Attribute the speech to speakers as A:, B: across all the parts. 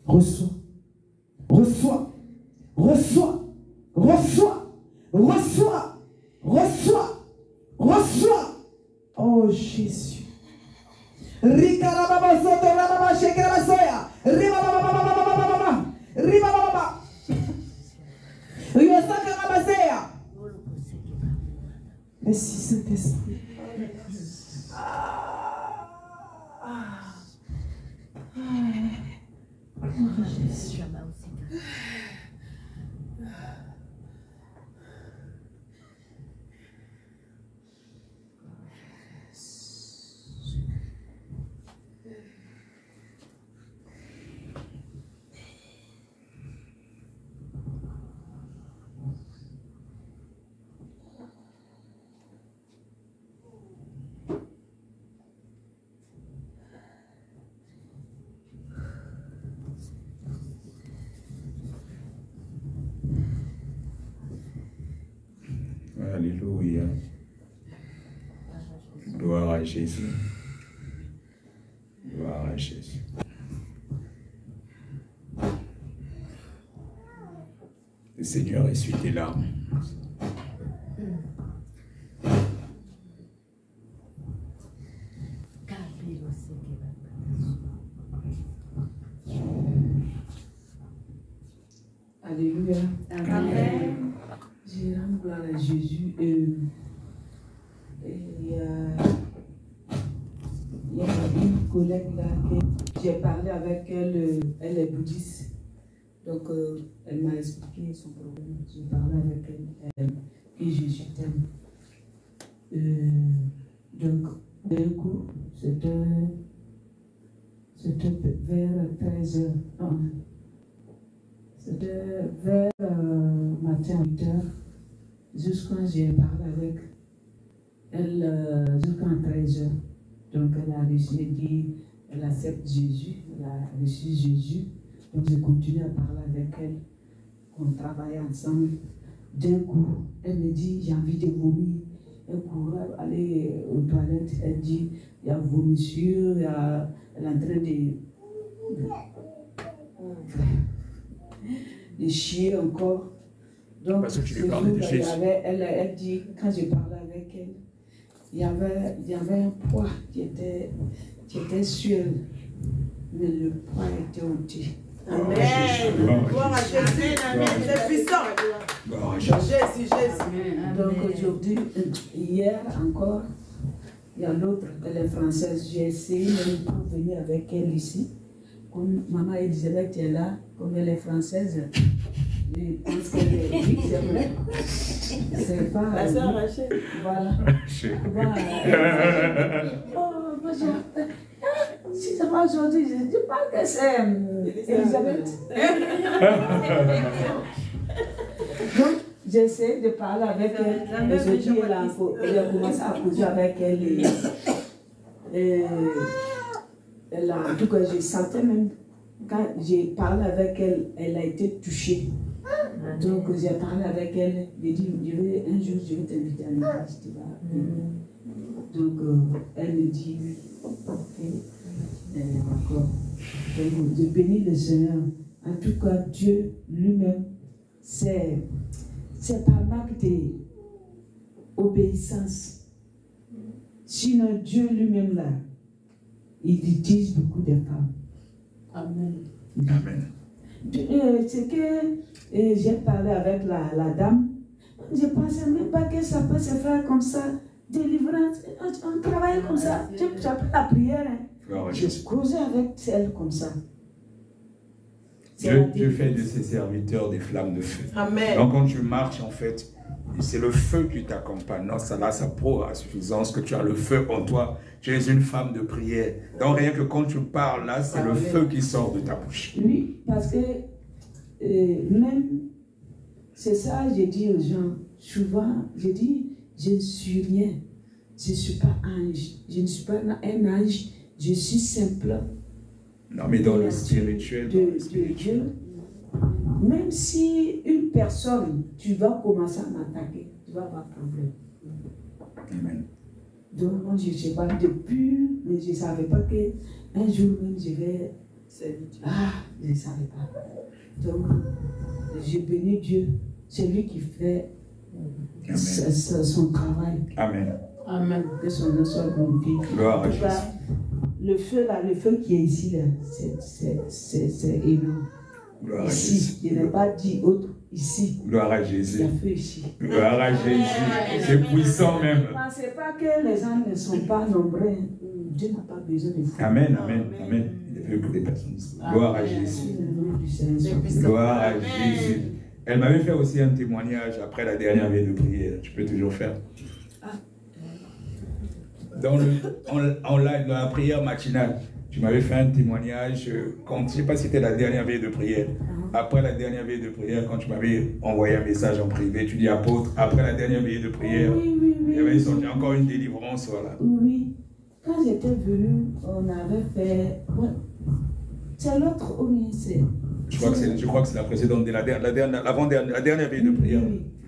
A: Reçois. Reçois. Reçois. Reçois. Reçois. Reçois. Reçois. Oh Jésus. Rikarababa soto rababa shekeraba soya. Ribababa. Ribababa. Ribasakaraba seya. Merci Saint-Esprit. Jésus.
B: Alléluia. Gloire à Jésus. Gloire à Jésus. Le Seigneur essuie tes larmes.
C: Alléluia. Amen. Je rends gloire à Jésus. Il y a une collègue là que j'ai parlé avec elle, elle est bouddhiste. Donc elle m'a expliqué son problème. J'ai parlé avec elle, et Jésus t'aime. Donc d'un coup, c'était vers 13h. C'était vers matin 8h, jusqu'à j'ai parlé avec elle jusqu'à 13h. Donc elle a reçu, elle accepte Jésus, elle a reçu Jésus. Donc j'ai continué à parler avec elle, on travaillait ensemble. D'un coup, elle me dit, j'ai envie de vomir. Elle courait aller aux toilettes, elle dit, il y a vomissure, elle est en train de chier encore. Donc,
B: Parce que tu
C: ce
B: lui parlais de
C: jour,
B: Jésus.
C: elle dit, quand je parlais avec elle, il y avait un poids qui était sur elle, mais le poids était ôté.
D: Amen. Gloire à Jésus. Amen. C'est puissant.
B: Gloire à Jésus.
D: Jésus.
C: Donc aujourd'hui, hier encore, il y a l'autre, elle est française. J'ai essayé même pour venir avec elle ici. Comme maman Elisabeth est là, comme elle est française, je pense qu'elle est. Oui, c'est vrai. C'est pas.
D: La sœur Rachel.
C: Voilà. Oh, moi si c'est pas aujourd'hui, je ne dis pas que c'est Elisabeth. Donc, j'essaie de parler avec elle. Aujourd'hui, elle a commencé à causer avec elle. Elle a, en tout cas, je sentais même, quand j'ai parlé avec elle, elle a été touchée. Donc, j'ai parlé avec elle. J'ai dit, un jour, je vais t'inviter à l'église, tu vas venir. Donc, elle me dit, ok, d'accord. Donc, je bénis le Seigneur. En tout cas, Dieu lui-même, c'est par marque d'obéissance. Sinon, Dieu lui-même, là, il utilise beaucoup de femmes. Amen.
B: Amen.
C: C'est que j'ai parlé avec la dame. Je ne pensais même pas que ça peut se faire comme ça. Délivrance, on travaille comme ça. Tu appelles la prière. Hein. Je causais avec elle comme ça.
B: Dieu fait de ses serviteurs des flammes de feu.
D: Amen.
B: Donc quand tu marches, en fait, c'est le feu qui t'accompagne. Non, ça là, ça prouve à suffisance que tu as le feu en toi. Tu es une femme de prière. Donc rien que quand tu parles, là, c'est le feu qui sort de ta bouche.
C: Oui, parce que même, c'est ça, j'ai dit aux gens, souvent, j'ai dit, je ne suis rien. Je ne suis pas ange. Je ne suis pas un ange. Je suis simple.
B: Non, mais dans le spirituel.
C: Dieu. Même si une personne, tu vas commencer à m'attaquer, tu vas avoir problème.
B: Amen.
C: Donc, moi, je ne sais pas depuis, mais je ne savais pas qu'un jour même, je vais Ah, je ne savais pas. Donc, je bénis Dieu. C'est lui qui fait son travail.
B: Amen.
C: Amen. Que son nom soit glorifié.
B: Gloire à
C: En tout cas,
B: Jésus.
C: le feu qui est ici, là, c'est énorme.
B: Gloire à
C: Ici,
B: Jésus.
C: je n'ai pas dit autre. Ici,
B: Gloire à
C: il y
B: Jésus.
C: a feu ici.
B: Gloire à Jésus. C'est puissant même.
C: Ne pensez pas que les gens ne sont pas nombreux. Dieu n'a pas besoin de feu.
B: Amen, amen, amen. Il est fait pour des personnes ici. Gloire à Jésus. Gloire à Jésus. Elle m'avait fait aussi un témoignage après la dernière veille de prière. Tu peux toujours faire. En live, dans la prière matinale, tu m'avais fait un témoignage. Quand, je ne sais pas si c'était la dernière veille de prière. Après la dernière veille de prière, quand tu m'avais envoyé un message en privé, tu dis apôtre, après la dernière veille de prière, il y avait encore une délivrance. Voilà.
C: Oui. Quand j'étais venue, on avait fait. Ouais. C'est l'autre ou bien c'est.
B: Je crois que c'est la précédente, la dernière veille de prière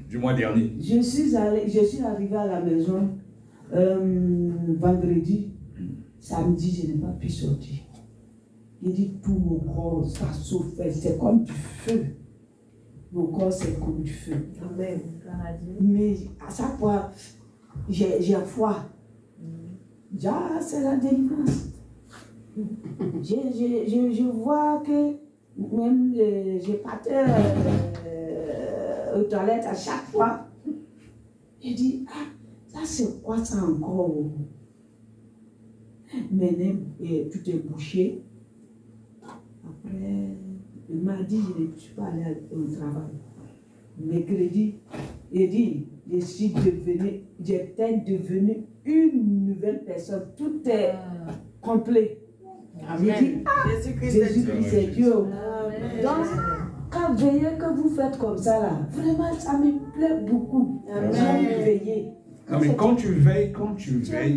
B: du mois dernier.
C: Je suis arrivée à la maison vendredi. Samedi, je n'ai pas pu sortir. Il dit tout mon corps, ça souffre, c'est comme du feu. Mon corps, c'est comme du feu. Amen. Mais à chaque fois, j'ai foi. Ah, c'est la délivrance. Je vois que même je partais aux toilettes à chaque fois. Je dis, ah, ça c'est quoi ça encore? Maintenant, tout est bouché. Après, le mardi, je ne suis pas allée au travail. Mercredi, il dit, j'étais devenue une nouvelle personne. Tout est complet.
D: Amen.
C: J'ai dit, ah, Jésus-Christ est Dieu. Donc, quand veillez que vous faites comme ça, là, vraiment, ça me plaît beaucoup. J'aime veiller.
B: Non, mais quand tu veilles,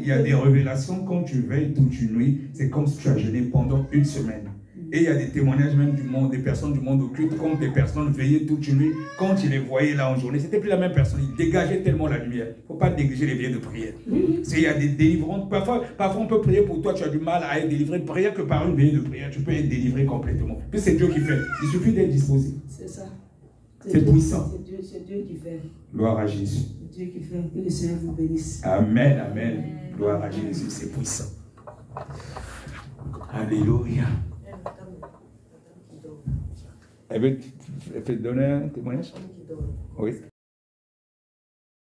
B: il y a des révélations. Quand tu veilles toute une nuit, c'est comme si tu as jeûné pendant une semaine. Et il y a des témoignages même du monde, des personnes du monde occulte, comme des personnes veillaient toute une nuit. Quand tu les voyais là en journée, c'était plus la même personne. Ils dégageaient tellement la lumière. Il ne faut pas négliger les veillées de prière. Il y a des délivrances. Parfois, on peut prier pour toi, tu as du mal à être délivré. Prière que par une veillée de prière, tu peux être délivré complètement. Puis c'est Dieu qui fait. Il suffit d'être disposé.
C: C'est ça.
B: C'est puissant.
C: C'est Dieu qui fait.
B: Gloire à Jésus.
C: C'est Dieu qui fait. Que le Seigneur vous bénisse.
B: Amen, amen. Gloire à Jésus. C'est puissant. Alléluia. Elle veut te donner un témoignage? Oui.